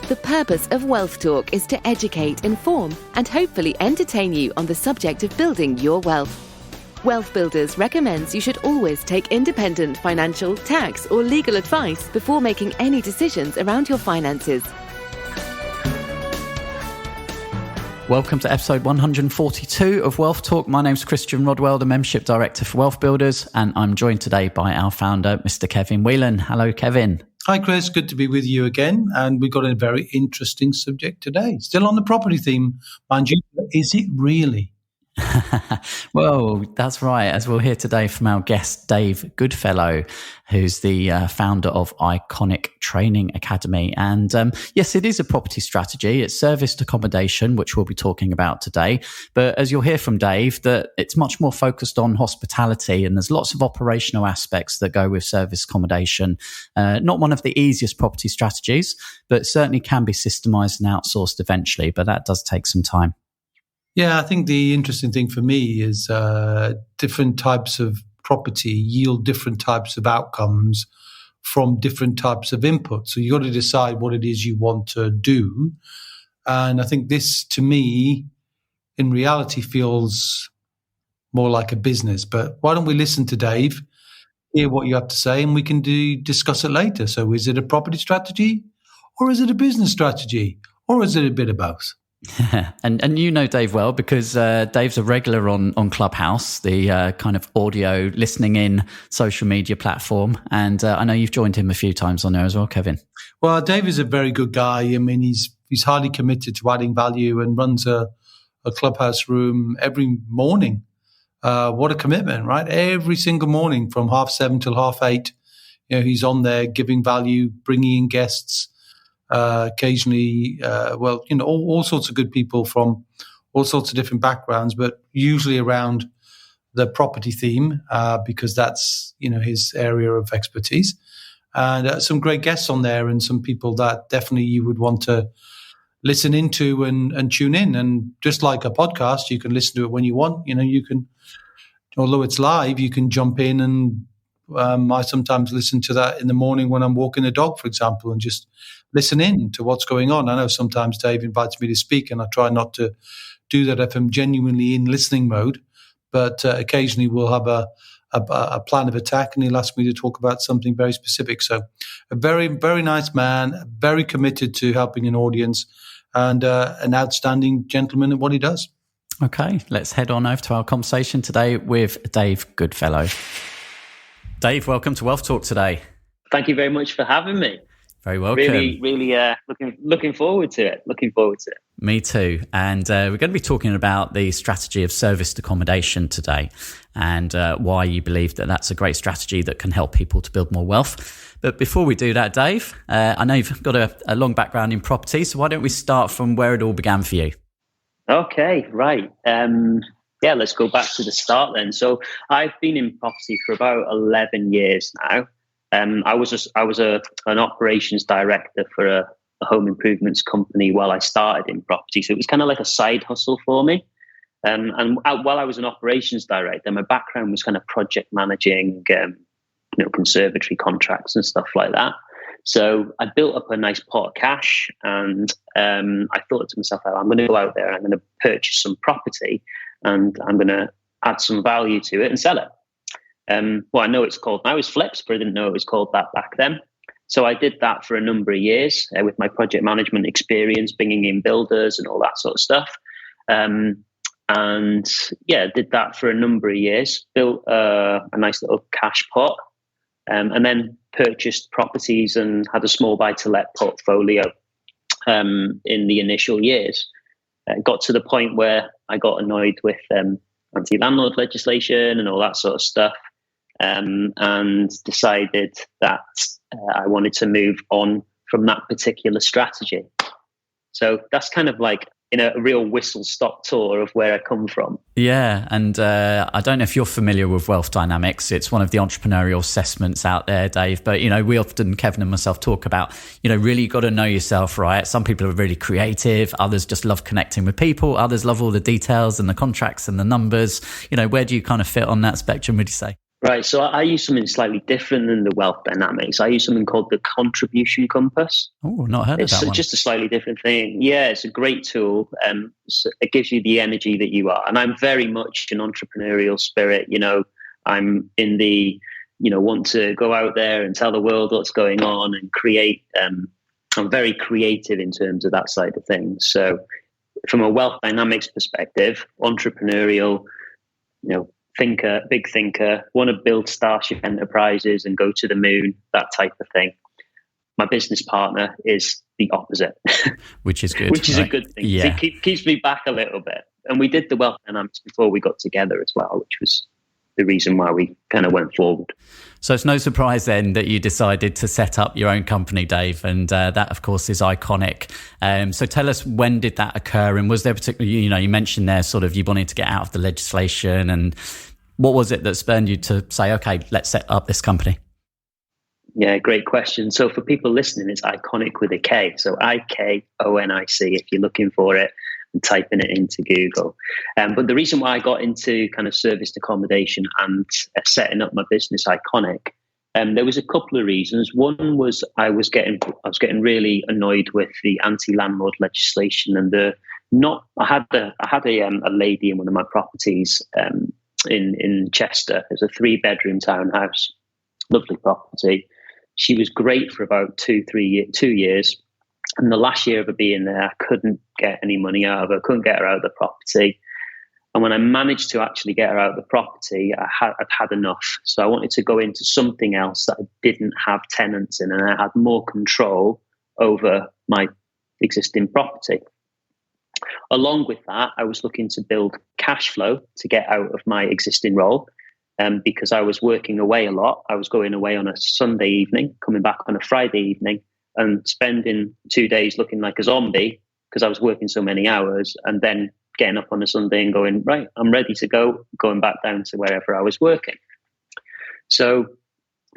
The purpose of Wealth Talk is to educate, inform, and hopefully entertain you on the subject of building your wealth. WealthBuilders recommends you should always take independent financial, tax, or legal advice before making any decisions around your finances. Welcome to episode 142 of Wealth Talk. My name's Christian Rodwell, the Membership Director for WealthBuilders, and I'm joined today by our founder, Mr. Kevin Whelan. Hello, Kevin. Hi, Chris. Good to be with you again. And we've got a very interesting subject today. Still on the property theme, mind you. Is it really? Well, that's right. As we'll hear today from our guest, Dave Goodfellow, who's the founder of Iconic Training Academy. And yes, it is a property strategy. It's serviced accommodation, which we'll be talking about today. But as you'll hear from Dave, that it's much more focused on hospitality, and there's lots of operational aspects that go with serviced accommodation. Not one of the easiest property strategies, but certainly can be systemized and outsourced eventually. But that does take some time. Yeah, I think the interesting thing for me is different types of property yield different types of outcomes from different types of input. So you've got to decide what it is you want to do. And I think this, to me, in reality, feels more like a business. But why don't we listen to Dave, hear what you have to say, and we can discuss it later. So is it a property strategy, or is it a business strategy, or is it a bit of both? And you know Dave well because Dave's a regular on Clubhouse, the kind of audio listening in social media platform. And I know you've joined him a few times on there as well, Kevin. Well, Dave is a very good guy. I mean, he's highly committed to adding value and runs a Clubhouse room every morning. What a commitment, right? Every single morning from 7:30 till 8:30, he's on there giving value, bringing in guests. Occasionally, all sorts of good people from all sorts of different backgrounds, but usually around the property theme because that's his area of expertise. And some great guests on there, and some people that definitely you would want to listen into and tune in. And just like a podcast, you can listen to it when you want. You can, although it's live, you can jump in and. I sometimes listen to that in the morning when I'm walking the dog, for example, and just listen in to what's going on. I know sometimes Dave invites me to speak, and I try not to do that if I'm genuinely in listening mode. But occasionally we'll have a plan of attack, and he'll ask me to talk about something very specific. So a very, very nice man, very committed to helping an audience, and an outstanding gentleman at what he does. Okay, let's head on over to our conversation today with Dave Goodfellow. Dave, welcome to Wealth Talk today. Thank you very much for having me. Very welcome. Really looking forward to it. Me too. And we're going to be talking about the strategy of serviced accommodation today, and why you believe that that's a great strategy that can help people to build more wealth. But before we do that, Dave, I know you've got a long background in property, so why don't we start from where it all began for you? Okay, right. Let's go back to the start then. So I've been in property for about 11 years now. I was an operations director for a home improvements company while I started in property. So it was kind of like a side hustle for me. And while I was an operations director, my background was kind of project managing, conservatory contracts and stuff like that. So I built up a nice pot of cash, and I thought to myself, I'm going to go out there and I'm going to purchase some property, and I'm going to add some value to it and sell it. I know it's called now is flips, but I didn't know it was called that back then. So I did that for a number of years with my project management experience, bringing in builders and all that sort of stuff. Did that for a number of years, built a nice little cash pot, and then purchased properties and had a small buy-to-let portfolio in the initial years. Got to the point where I got annoyed with anti-landlord legislation and all that sort of stuff, and decided that I wanted to move on from that particular strategy. So that's kind of like a real whistle-stop tour of where I come from. Yeah, and I don't know if you're familiar with Wealth Dynamics. It's one of the entrepreneurial assessments out there, Dave. But, we often, Kevin and myself, talk about, really got to know yourself, right? Some people are really creative. Others just love connecting with people. Others love all the details and the contracts and the numbers. Where do you kind of fit on that spectrum, would you say? Right. So I use something slightly different than the wealth dynamics. I use something called the contribution compass. Oh, not heard of that one. It's just a slightly different thing. Yeah, it's a great tool. So it gives you the energy that you are. And I'm very much an entrepreneurial spirit. I'm in the, want to go out there and tell the world what's going on and create. I'm very creative in terms of that side of things. So from a wealth dynamics perspective, entrepreneurial, thinker, big thinker, want to build starship enterprises and go to the moon, that type of thing. My business partner is the opposite. Which is good. Which is a good thing. Yeah. It keeps me back a little bit. And we did the wealth dynamics before we got together as well, which was the reason why we kind of went forward. So it's no surprise then that you decided to set up your own company, Dave, and that of course is Iconic. So tell us, when did that occur, and was there particularly, you mentioned there sort of you wanted to get out of the legislation, and what was it that spurred you to say, okay, let's set up this company? Yeah, great question. So for people listening, it's Iconic with a K. So IKONIC if you're looking for it and typing it into Google. But the reason why I got into kind of serviced accommodation and setting up my business Iconic, there was a couple of reasons. One was I was getting really annoyed with the anti-landlord legislation, and I had a lady in one of my properties in Chester. There's a 3-bedroom townhouse, lovely property. She was great for about 2 years. And the last year of her being there, I couldn't get any money out of her, couldn't get her out of the property. And when I managed to actually get her out of the property, I'd had enough. So I wanted to go into something else that I didn't have tenants in, and I had more control over my existing property. Along with that, I was looking to build cash flow to get out of my existing role. Because I was working away a lot. I was going away on a Sunday evening, coming back on a Friday evening, and spending 2 days looking like a zombie because I was working so many hours, and then getting up on a Sunday and going, right, I'm ready to go, going back down to wherever I was working. So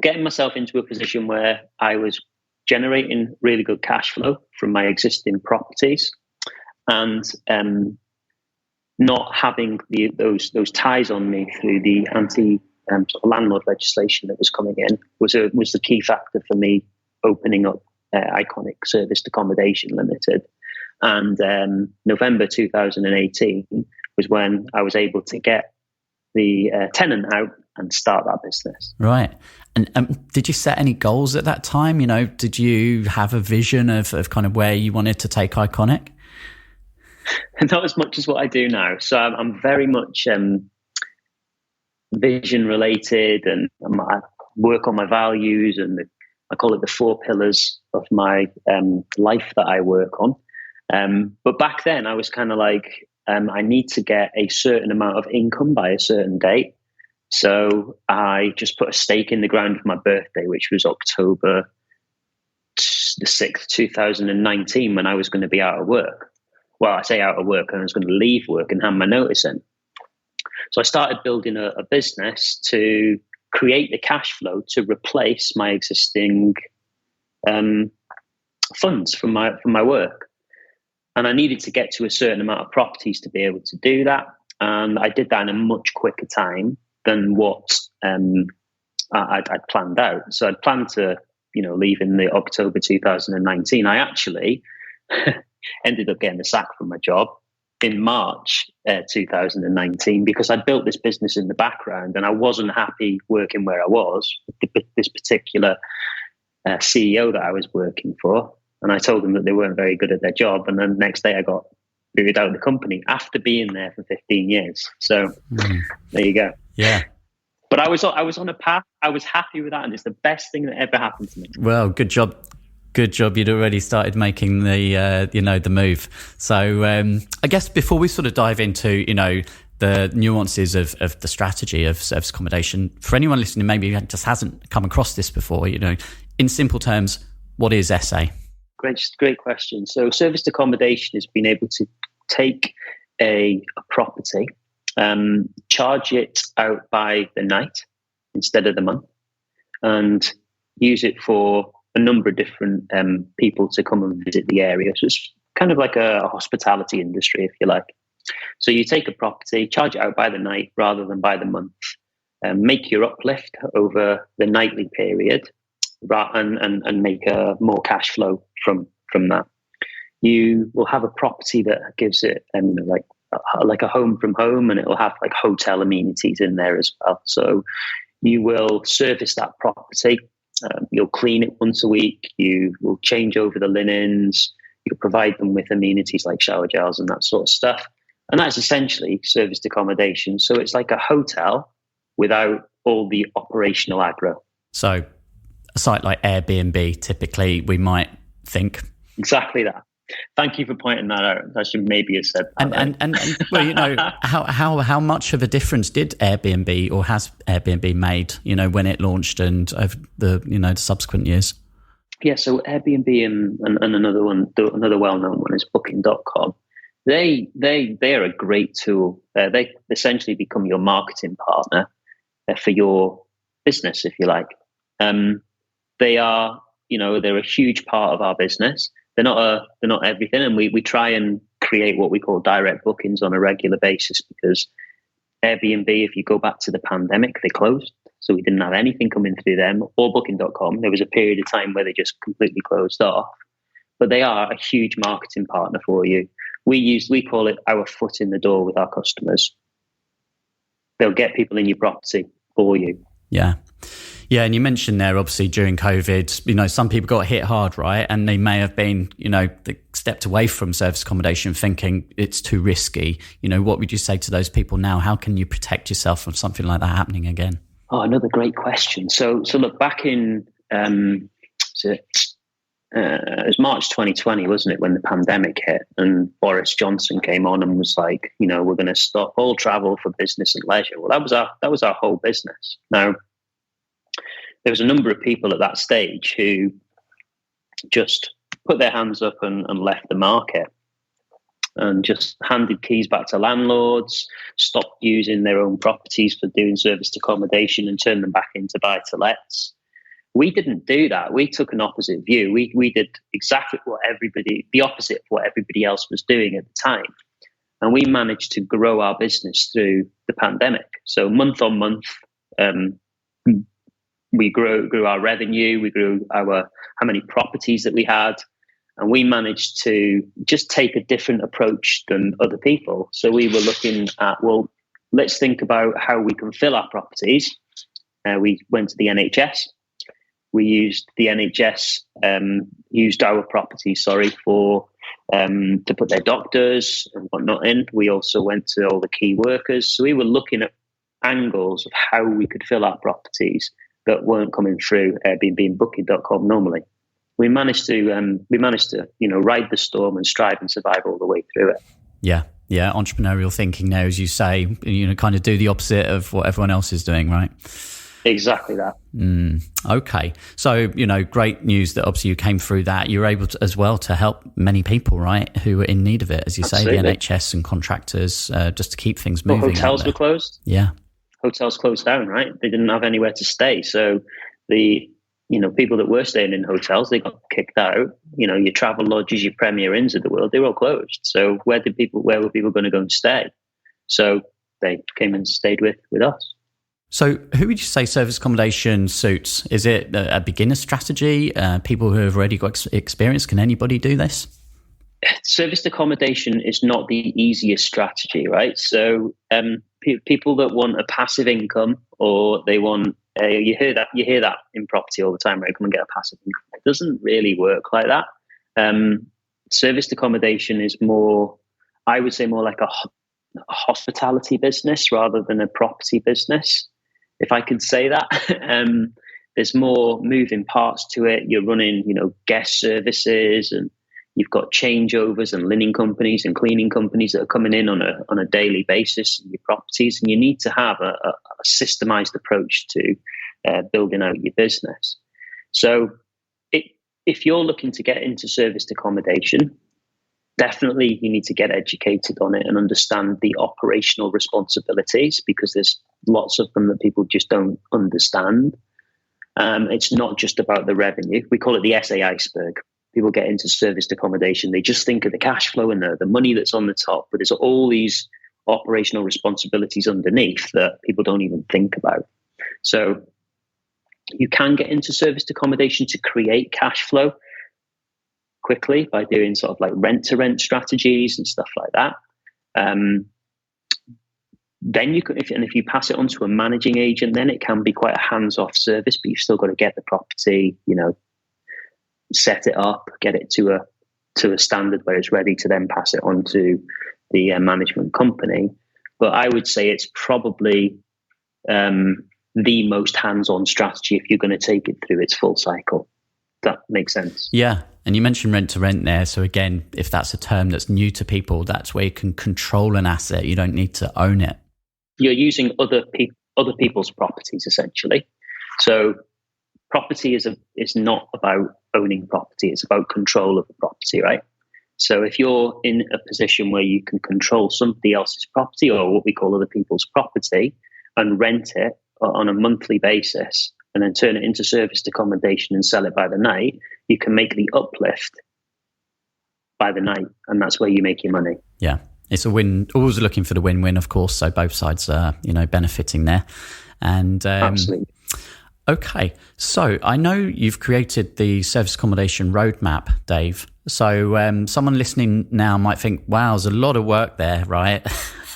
getting myself into a position where I was generating really good cash flow from my existing properties, and not having those ties on me through the anti-landlord legislation that was coming in was the key factor for me opening up Iconic Serviced Accommodation Limited. And November 2018 was when I was able to get the tenant out and start that business. Right. And did you set any goals at that time? Did you have a vision of kind of where you wanted to take Iconic? Not as much as what I do now. So I'm very much vision related, and I work on my values, and I call it the 4 pillars of my life that I work on. But back then I was kind of like, I need to get a certain amount of income by a certain date. So I just put a stake in the ground for my birthday, which was October the 6th, 2019, when I was going to be out of work. Well, I say out of work, and I was going to leave work and hand my notice in. So I started building a business to create the cash flow to replace my existing funds from my work. And I needed to get to a certain amount of properties to be able to do that. And I did that in a much quicker time than what I'd planned out. So I'd planned to, leave in the October 2019. I actually ended up getting the sack from my job in March 2019 because I built this business in the background, and I wasn't happy working where I was with this particular CEO that I was working for. And I told them that they weren't very good at their job. And then the next day I got booted out of the company after being there for 15 years. So there you go. Yeah. But I was on a path. I was happy with that. And it's the best thing that ever happened to me. Well, good job. Good job. You'd already started making the move. So I guess before we sort of dive into, the nuances of the strategy of service accommodation, for anyone listening, maybe just hasn't come across this before, in simple terms, what is SA? Great question. So serviced accommodation is being able to take a property, charge it out by the night instead of the month, and use it for a number of different people to come and visit the area. So it's kind of like a hospitality industry, if you like. So you take a property, charge it out by the night rather than by the month, make your uplift over the nightly period, and make a more cash flow from that. You will have a property that gives it, like a home from home, and it will have like hotel amenities in there as well. So you will service that property. You'll clean it once a week. You will change over the linens. You'll provide them with amenities like shower gels and that sort of stuff. And that's essentially serviced accommodation. So it's like a hotel without all the operational aggro. So a site like Airbnb, typically we might think. Exactly that. Thank you for pointing that out. I should maybe have said that. And well, you know, how much of a difference did Airbnb or has Airbnb made, you know, when it launched and over the, you know, the subsequent years? Yeah, so Airbnb and another well-known one is Booking.com. They are a great tool. They essentially become your marketing partner for your business, if you like. They are, you know, they're a huge part of our business. They're not everything, and we try and create what we call direct bookings on a regular basis, because Airbnb, if you go back to the pandemic, they closed, so we didn't have anything coming through them, or Booking.com. There was a period of time where they just completely closed off, but they are a huge marketing partner for you. We call it our foot in the door with our customers. They'll get people in your property for you. Yeah. Yeah, and you mentioned there, obviously, during COVID, you know, some people got hit hard, right? And they may have been, you know, they stepped away from service accommodation thinking it's too risky. You know, what would you say to those people now? How can you protect yourself from something like that happening again? Oh, another great question. So look, back in, it was March 2020, wasn't it, when the pandemic hit, and Boris Johnson came on and was like, you know, we're going to stop all travel for business and leisure. Well, that was our whole business. Now, there was a number of people at that stage who just put their hands up and left the market and just handed keys back to landlords, stopped using their own properties for doing serviced accommodation and turned them back into buy-to-lets. We didn't do that. We took an opposite view. We did exactly the opposite of what everybody else was doing at the time. And we managed to grow our business through the pandemic. So month on month, we grew our revenue, we grew how many properties that we had, and we managed to just take a different approach than other people. So we were looking at, well, let's think about how we can fill our properties. We went to the NHS. We used the NHS, used our properties, for to put their doctors and whatnot in. We also went to all the key workers. So we were looking at angles of how we could fill our properties that weren't coming through Airbnb and Booking.com normally. We managed to, you know, ride the storm and strive and survive all the way through it. Yeah, entrepreneurial thinking now, as you say, you know, kind of do the opposite of what everyone else is doing, right? Exactly that. Okay. So, you know, great news that obviously you came through that. You're able to, as well, to help many people, right, who are in need of it, as you Absolutely. Say, the NHS and contractors, just to keep things moving. But hotels were closed. Yeah. Hotels closed down, right? They didn't have anywhere to stay. So the, you know, people that were staying in hotels, they got kicked out. You know, your travel lodges, your Premier Inns of the world, they were all closed. So where were people going to go and stay? So they came and stayed with us. So who would you say service accommodation suits? Is it a beginner strategy? People who have already got experience? Can anybody do this? Serviced accommodation is not the easiest strategy, right? So people that want a passive income, or they want you hear that in property all the time, right? Come and get a passive income. It doesn't really work like that. Serviced accommodation is more, I would say, more like a hospitality business rather than a property business, if I could say that. There's more moving parts to it. You're running, you know, guest services, and you've got changeovers and linen companies and cleaning companies that are coming in on a daily basis in your properties, and you need to have a systemized approach to building out your business. So if you're looking to get into serviced accommodation, definitely you need to get educated on it and understand the operational responsibilities, because there's lots of them that people just don't understand. It's not just about the revenue. We call it the SA iceberg. People get into serviced accommodation, they just think of the cash flow and the money that's on the top, but there's all these operational responsibilities underneath that people don't even think about. So you can get into serviced accommodation to create cash flow quickly by doing sort of like rent-to-rent strategies and stuff like that. Then you could, if you pass it on to a managing agent, then it can be quite a hands-off service, but you've still got to get the property, set it up, get it to a standard where it's ready to then pass it on to the management company. But I would say it's probably the most hands-on strategy if you're going to take it through its full cycle. That makes sense. Yeah. And you mentioned rent to rent there. So again, if that's a term that's new to people, that's where you can control an asset. You don't need to own it. You're using other people's properties, essentially. So property is not about owning property. It's about control of the property, right? So if you're in a position where you can control somebody else's property, or what we call other people's property, and rent it on a monthly basis, and then turn it into serviced accommodation and sell it by the night, you can make the uplift by the night, and that's where you make your money. Yeah, it's a win. Always looking for the win-win, of course. So both sides are, benefiting there. And absolutely. Okay, so I know you've created the service accommodation roadmap, Dave. So someone listening now might think, wow, there's a lot of work there, right?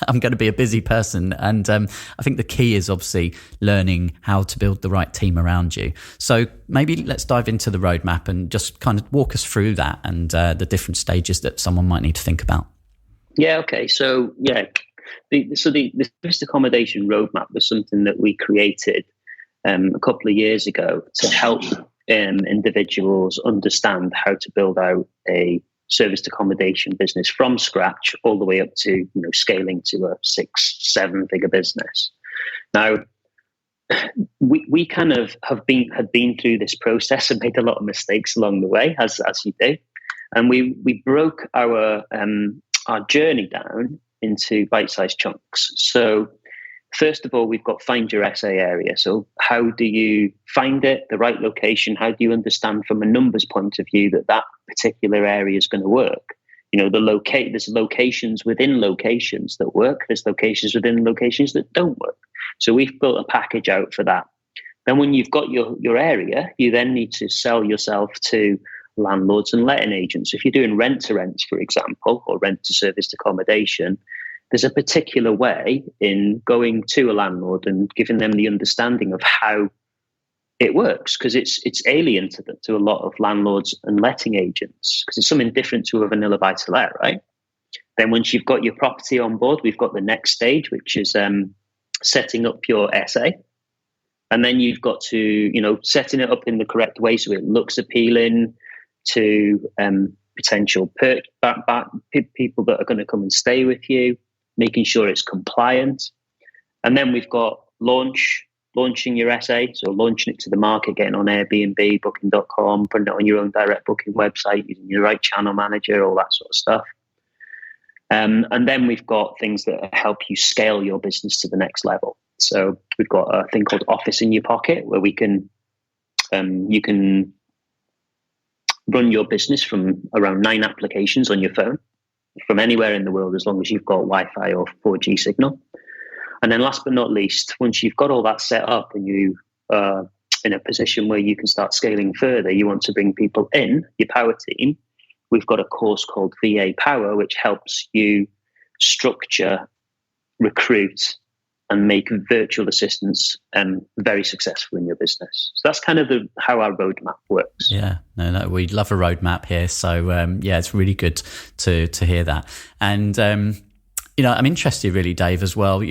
I'm going to be a busy person. And I think the key is obviously learning how to build the right team around you. So maybe let's dive into the roadmap and just kind of walk us through that and the different stages that someone might need to think about. Yeah, okay. So, the serviced accommodation roadmap was something that we created a couple of years ago to help individuals understand how to build out a serviced accommodation business from scratch, all the way up to scaling to a 6-7 figure business. Now, we kind of had been through this process and made a lot of mistakes along the way, as you do, and we broke our journey down into bite-sized chunks. So first of all, we've got find your SA area. So how do you find it, the right location? How do you understand from a numbers point of view that particular area is going to work? There's locations within locations that work. There's locations within locations that don't work. So we've built a package out for that. Then when you've got your area, you then need to sell yourself to landlords and letting agents. If you're doing rent to rents, for example, or rent to serviced accommodation, there's a particular way in going to a landlord and giving them the understanding of how it works, because it's alien to a lot of landlords and letting agents, because it's something different to a vanilla buy-to-let, right? Then once you've got your property on board, we've got the next stage, which is setting up your SA. And then you've got to, setting it up in the correct way so it looks appealing to potential people that are going to come and stay with you, making sure it's compliant. And then we've got launching your SA, so launching it to the market, getting on Airbnb, booking.com, putting it on your own direct booking website, using your right channel manager, all that sort of stuff. And then we've got things that help you scale your business to the next level. So we've got a thing called Office in Your Pocket, where you can run your business from around 9 applications on your phone, from anywhere in the world, as long as you've got Wi-Fi or 4G signal. And then last but not least, once you've got all that set up and you are in a position where you can start scaling further, you want to bring people in, your power team, we've got a course called VA Power, which helps you structure, recruit, and make virtual assistants very successful in your business. So that's kind of how our roadmap works. Yeah, no, we love a roadmap here. So it's really good to hear that. And I'm interested really, Dave, as well.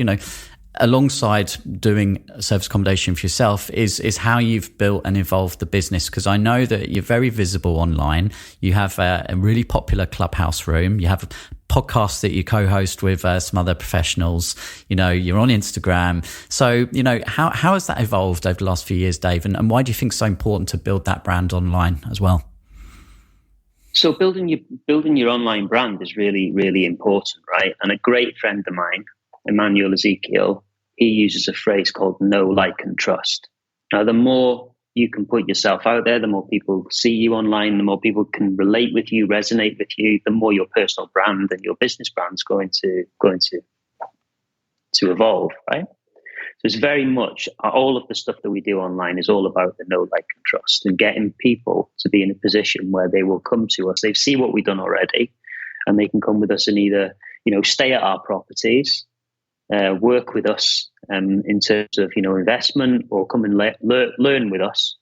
Alongside doing service accommodation for yourself is how you've built and evolved the business, because I know that you're very visible online. You have a really popular Clubhouse room. You have podcasts that you co-host with some other professionals. You're on Instagram. So, how has that evolved over the last few years, Dave? And why do you think it's so important to build that brand online as well? So building your online brand is really, really important, right? And a great friend of mine, Emmanuel Ezekiel, he uses a phrase called know, like, and trust. Now, the more you can put yourself out there, the more people see you online, the more people can relate with you, resonate with you, the more your personal brand and your business brand's going to to evolve, right? So it's very much all of the stuff that we do online is all about the know, like, and trust, and getting people to be in a position where they will come to us. They see what we've done already, and they can come with us and either, stay at our properties, work with us in terms of, investment, or come and learn with us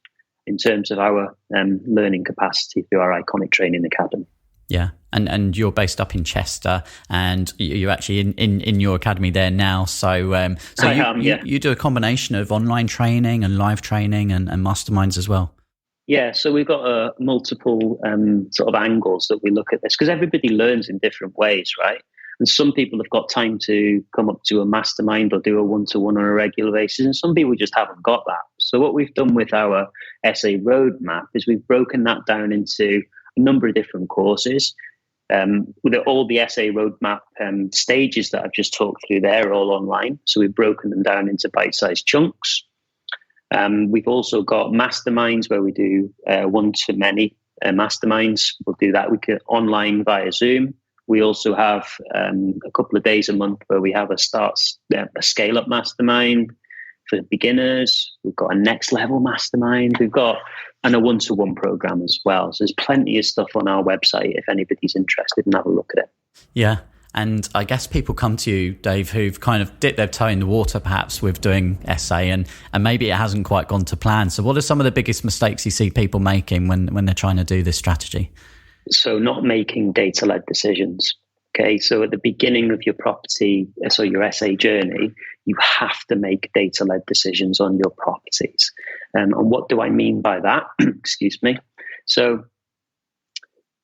in terms of our learning capacity through our Iconic Training Academy. Yeah. And you're based up in Chester, and you're actually in your academy there now. So you do a combination of online training and live training and masterminds as well. Yeah, so we've got multiple sort of angles that we look at this, because everybody learns in different ways, right? And some people have got time to come up to a mastermind or do a one-to-one on a regular basis, and some people just haven't got that. So what we've done with our SA roadmap is we've broken that down into a number of different courses. With all the SA roadmap stages that I've just talked through there are all online. So we've broken them down into bite-sized chunks. We've also got masterminds where we do one-to-many masterminds. We'll do that online via Zoom. We also have a couple of days a month where we have a scale-up mastermind for beginners. We've got a next level mastermind. We've got a one-to-one program as well. So there's plenty of stuff on our website if anybody's interested, and have a look at it. Yeah. And I guess people come to you, Dave, who've kind of dipped their toe in the water perhaps with doing SA, and maybe it hasn't quite gone to plan. So what are some of the biggest mistakes you see people making when they're trying to do this strategy? So not making data-led decisions. Okay, so at the beginning of your your SA journey, you have to make data-led decisions on your properties. And what do I mean by that? Excuse me. So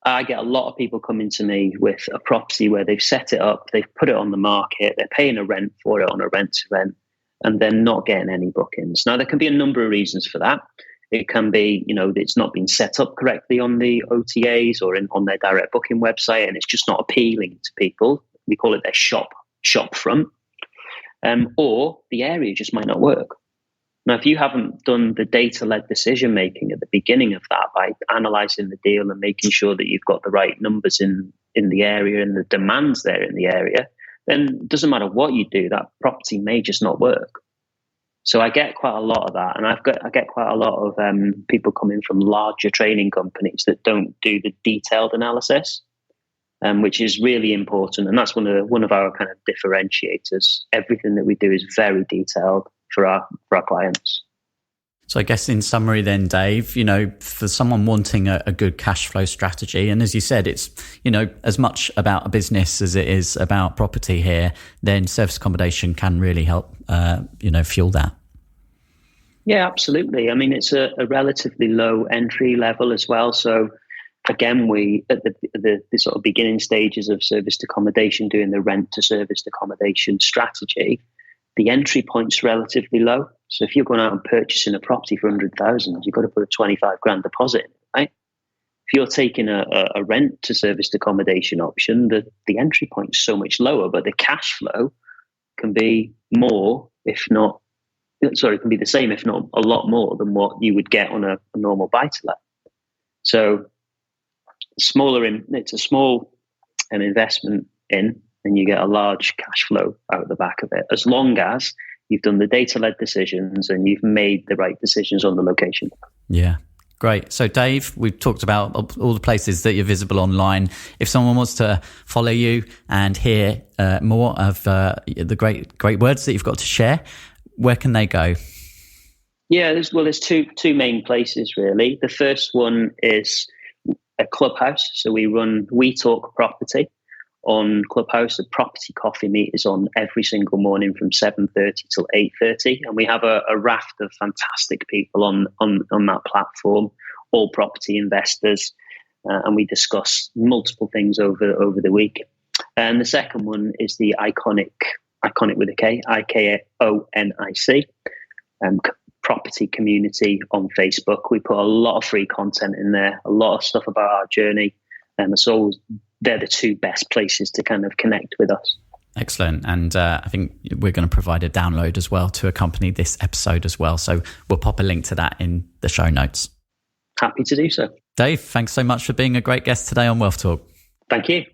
I get a lot of people coming to me with a property where they've set it up, they've put it on the market, they're paying a rent for it on a rent-to-rent, and they're not getting any bookings. Now, there can be a number of reasons for that. It can be, it's not been set up correctly on the OTAs or on their direct booking website, and it's just not appealing to people. We call it their shop front. Or the area just might not work. Now, if you haven't done the data-led decision-making at the beginning of that by analysing the deal and making sure that you've got the right numbers in the area and the demands there in the area, then it doesn't matter what you do, that property may just not work. So I get quite a lot of that, and I get quite a lot of people coming from larger training companies that don't do the detailed analysis, which is really important, and that's one of our kind of differentiators. Everything that we do is very detailed for our clients. So I guess in summary then, Dave, for someone wanting a good cash flow strategy, and as you said, it's, as much about a business as it is about property here, then service accommodation can really help, fuel that. Yeah, absolutely. I mean, it's a relatively low entry level as well. So again, we, at the sort of beginning stages of serviced accommodation, doing the rent to serviced accommodation strategy, the entry point's relatively low. So if you're going out and purchasing a property for 100,000, you've got to put a 25 grand deposit in, right? If you're taking a rent to serviced accommodation option, the entry point is so much lower, but the cash flow can be can be the same, if not a lot more than what you would get on a normal buy-to-let. So it's a small investment in, and you get a large cash flow out of the back of it, as long as you've done the data-led decisions and you've made the right decisions on the location. Yeah, great. So Dave, we've talked about all the places that you're visible online. If someone wants to follow you and hear more of the great words that you've got to share, where can they go? Yeah, there's two main places really. The first one is a Clubhouse. So we talk property on Clubhouse. The property coffee meet is on every single morning from 7:30 till 8:30, and we have a raft of fantastic people on that platform, all property investors, and we discuss multiple things over the week. And the second one is the Iconic with a K, IKONIC, property community on Facebook. We put a lot of free content in there, a lot of stuff about our journey, and so they're the two best places to kind of connect with us. Excellent. And I think we're going to provide a download as well to accompany this episode as well. So we'll pop a link to that in the show notes. Happy to do so. Dave, thanks so much for being a great guest today on Wealth Talk. Thank you.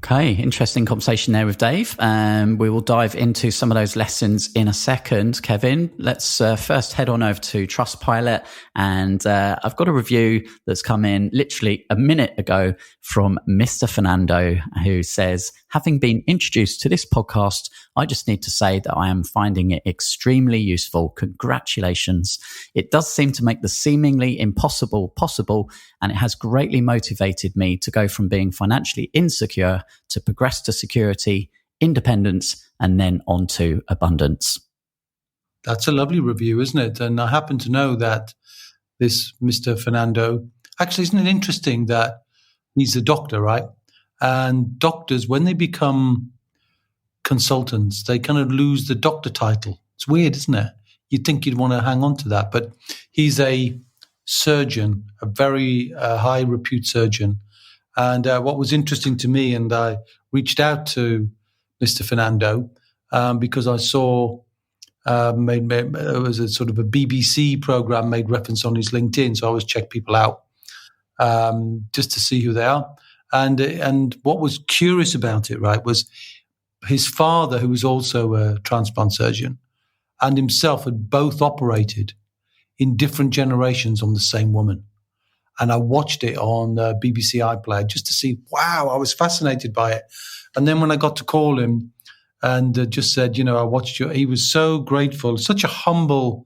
Okay, interesting conversation there with Dave. We will dive into some of those lessons in a second. Kevin, let's first head on over to Trustpilot. And I've got a review that's come in literally a minute ago from Mr. Fernando, who says, having been introduced to this podcast, I just need to say that I am finding it extremely useful. Congratulations. It does seem to make the seemingly impossible possible, and it has greatly motivated me to go from being financially insecure to progress to security, independence, and then on to abundance. That's a lovely review, isn't it? And I happen to know that this Mr. Fernando, actually, isn't it interesting that he's a doctor, right? And doctors, when they become consultants, they kind of lose the doctor title. It's weird, isn't it? You'd think you'd want to hang on to that. But he's a surgeon, a very high repute surgeon. And what was interesting to me, and I reached out to Mr. Fernando because I saw it was a sort of a BBC program made reference on his LinkedIn. So I always check people out just to see who they are. And what was curious about it, right, was his father, who was also a transplant surgeon, and himself had both operated in different generations on the same woman. And I watched it on BBC iPlayer just to see, wow, I was fascinated by it. And then when I got to call him and just said, I watched you, he was so grateful, such a humble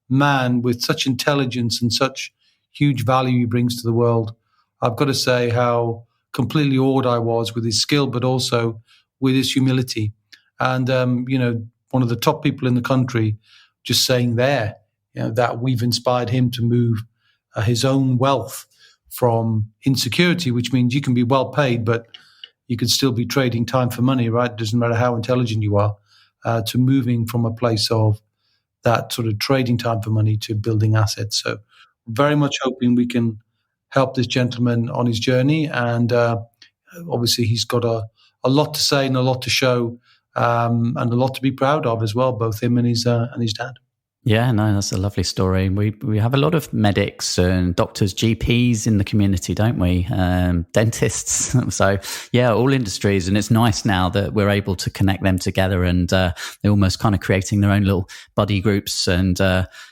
man with such intelligence and such huge value he brings to the world. I've got to say how completely awed I was with his skill, but also with his humility. And, one of the top people in the country just saying there, that we've inspired him to move his own wealth from insecurity, which means you can be well paid, but you could still be trading time for money, right? It doesn't matter how intelligent you are, to moving from a place of that sort of trading time for money to building assets. So very much hoping we can help this gentleman on his journey. And obviously he's got a lot to say and a lot to show, and a lot to be proud of as well, both him and his dad. Yeah, no, that's a lovely story. We have a lot of medics and doctors, GPs in the community, don't we? Dentists. So, yeah, all industries. And it's nice now that we're able to connect them together, and they're almost kind of creating their own little buddy groups and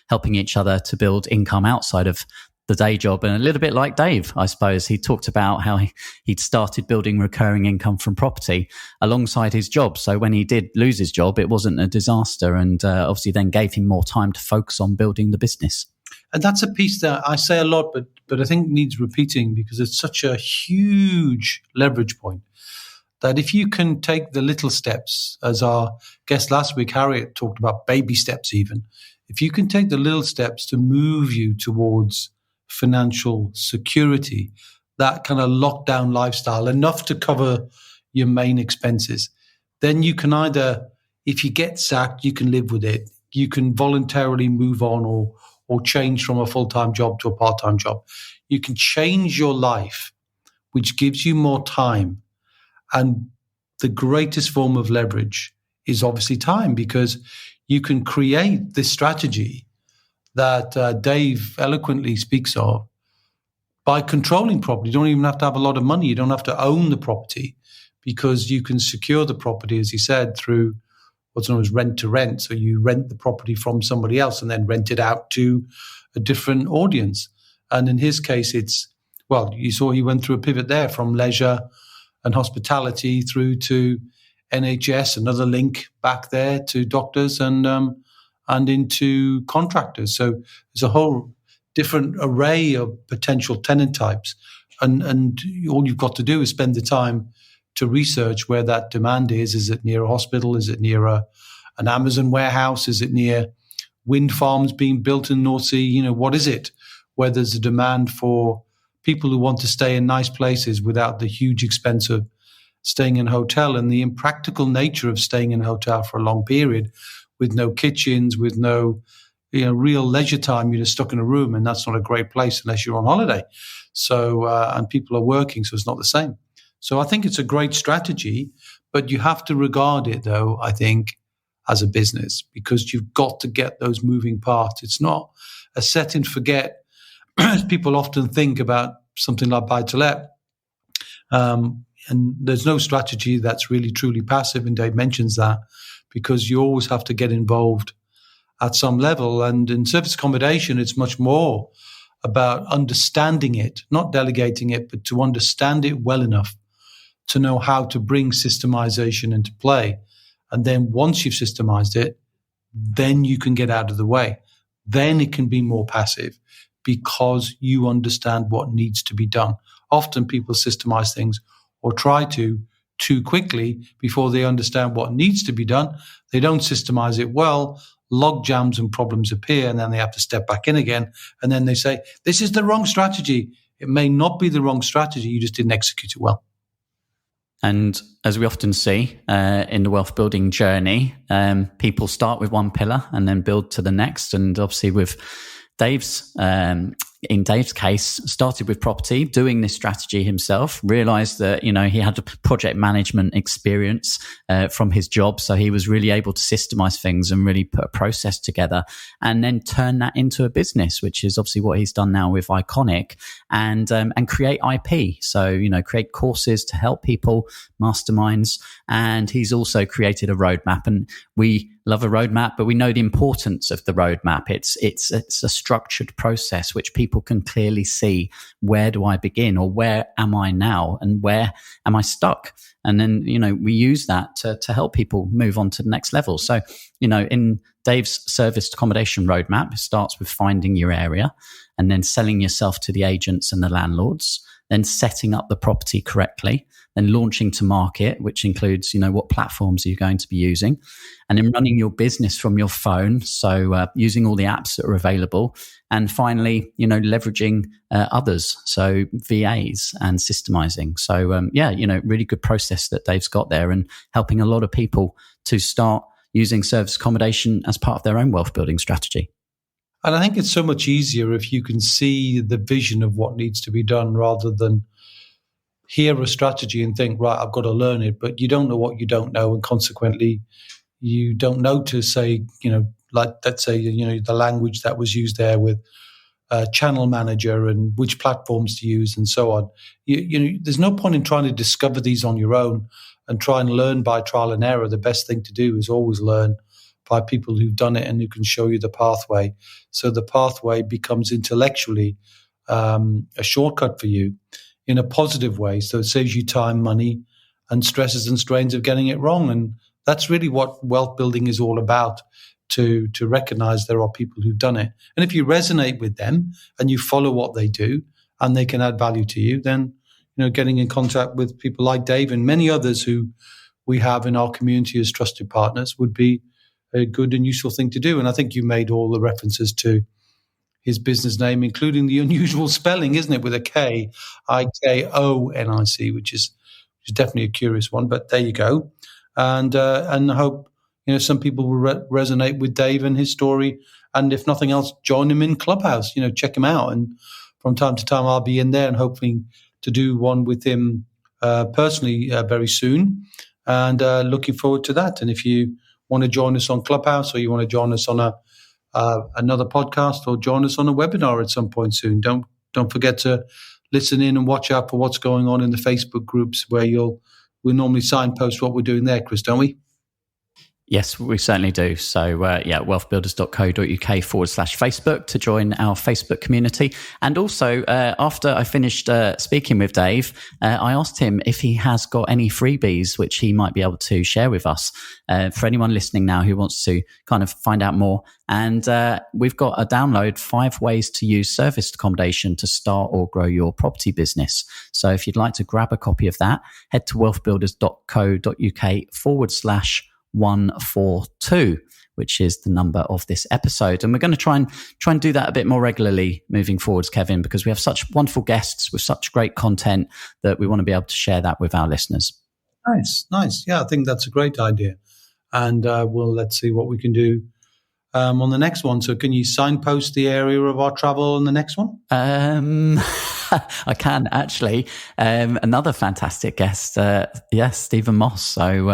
helping each other to build income outside of the day job. And a little bit like Dave, I suppose, he talked about how he'd started building recurring income from property alongside his job. So when he did lose his job, it wasn't a disaster, and obviously then gave him more time to focus on building the business. And that's a piece that I say a lot, but I think needs repeating because it's such a huge leverage point that if you can take the little steps, as our guest last week, Harriet, talked about baby steps even, if you can take the little steps to move you towards financial security, that kind of lockdown lifestyle, enough to cover your main expenses, then you can either, if you get sacked, you can live with it. You can voluntarily move on or change from a full-time job to a part-time job. You can change your life, which gives you more time. And the greatest form of leverage is obviously time, because you can create this strategy that Dave eloquently speaks of by controlling property. You don't even have to have a lot of money. You don't have to own the property, because you can secure the property, as he said, through what's known as rent to rent. So you rent the property from somebody else and then rent it out to a different audience. And in his case, you saw he went through a pivot there from leisure and hospitality through to NHS, another link back there to doctors and into contractors. So there's a whole different array of potential tenant types. And all you've got to do is spend the time to research where that demand is. Is it near a hospital? Is it near an Amazon warehouse? Is it near wind farms being built in North Sea? What is it? Where there's a demand for people who want to stay in nice places without the huge expense of staying in a hotel, and the impractical nature of staying in a hotel for a long period with no kitchens, with no real leisure time. You're just stuck in a room, and that's not a great place unless you're on holiday. So, and people are working, so it's not the same. So I think it's a great strategy, but you have to regard it, though, I think, as a business, because you've got to get those moving parts. It's not a set and forget, as people often think about something like buy-to-let. And there's no strategy that's really truly passive, and Dave mentions that, because you always have to get involved at some level. And in service accommodation, it's much more about understanding it, not delegating it, but to understand it well enough to know how to bring systemization into play. And then once you've systemized it, then you can get out of the way. Then it can be more passive because you understand what needs to be done. Often people systemize things or try to too quickly before they understand what needs to be done. They don't systemize it well, log jams and problems appear, and then they have to step back in again. And then they say, this is the wrong strategy. It may not be the wrong strategy. You just didn't execute it well. And as we often see in the wealth building journey, people start with one pillar and then build to the next. And obviously with Dave's, in Dave's case, started with property, doing this strategy himself, realized that, he had a project management experience from his job. So he was really able to systemize things and really put a process together and then turn that into a business, which is obviously what he's done now with Iconic, and create IP. So, create courses to help people, masterminds. And he's also created a roadmap, and we love a roadmap, but we know the importance of the roadmap. It's a structured process which people can clearly see, where do I begin, or where am I now, and where am I stuck? And then, we use that to help people move on to the next level. So, in Dave's serviced accommodation roadmap, it starts with finding your area and then selling yourself to the agents and the landlords, then setting up the property correctly, then launching to market, which includes, what platforms are you going to be using, and then running your business from your phone. So using all the apps that are available. And finally, leveraging others. So VAs and systemizing. So really good process that Dave's got there, and helping a lot of people to start using service accommodation as part of their own wealth building strategy. And I think it's so much easier if you can see the vision of what needs to be done rather than hear a strategy and think, right, I've got to learn it, but you don't know what you don't know. And consequently, you don't know to say, like, let's say, the language that was used there with channel manager and which platforms to use and so on. There's no point in trying to discover these on your own and try and learn by trial and error. The best thing to do is always learn by people who've done it and who can show you the pathway. So the pathway becomes intellectually a shortcut for you in a positive way. So it saves you time, money, and stresses and strains of getting it wrong. And that's really what wealth building is all about, to recognize there are people who've done it. And if you resonate with them and you follow what they do and they can add value to you, then getting in contact with people like Dave and many others who we have in our community as trusted partners would be a good and useful thing to do. And I think you made all the references to his business name, including the unusual spelling, isn't it, with a K, Ikonic, which is definitely a curious one. But there you go. And I hope some people will resonate with Dave and his story. And if nothing else, join him in Clubhouse. Check him out. And from time to time, I'll be in there and hoping to do one with him personally very soon. And looking forward to that. And if you want to join us on Clubhouse, or you want to join us on another podcast, or join us on a webinar at some point soon, don't forget to listen in and watch out for what's going on in the Facebook groups, where we normally signpost what we're doing there, Chris, don't we? Yes, we certainly do. So, wealthbuilders.co.uk/Facebook to join our Facebook community. And also, after I finished speaking with Dave, I asked him if he has got any freebies which he might be able to share with us for anyone listening now who wants to kind of find out more. And we've got a download, 5 ways to use serviced accommodation to start or grow your property business. So if you'd like to grab a copy of that, head to wealthbuilders.co.uk/142, which is the number of this episode. And we're going to try and do that a bit more regularly moving forwards, Kevin, because we have such wonderful guests with such great content that we want to be able to share that with our listeners. Nice. Yeah, I think that's a great idea. And let's see what we can do on the next one. So can you signpost the area of our travel on the next one? I can actually. Another fantastic guest, Stephen Moss. So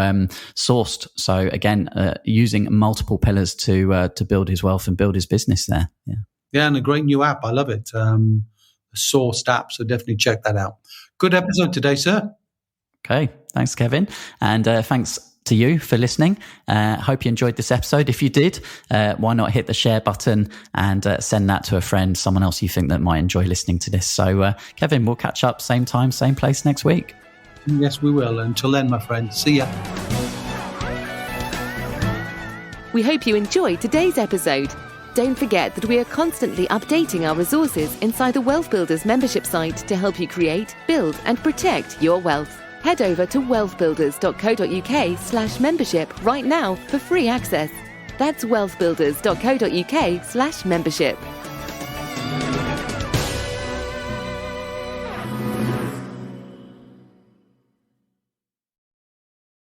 sourced. So again, using multiple pillars to build his wealth and build his business there. Yeah, and a great new app. I love it. A sourced app. So definitely check that out. Good episode today, sir. Okay. Thanks, Kevin. And thanks to you for listening. Hope you enjoyed this episode. If you did, why not hit the share button and send that to a friend, someone else you think that might enjoy listening to this. So, Kevin, we'll catch up same time, same place next week. Yes, we will. Until then, my friend, see ya. We hope you enjoyed today's episode. Don't forget that we are constantly updating our resources inside the Wealth Builders membership site to help you create, build, and protect your wealth. Head over to wealthbuilders.co.uk/membership right now for free access. That's wealthbuilders.co.uk/membership.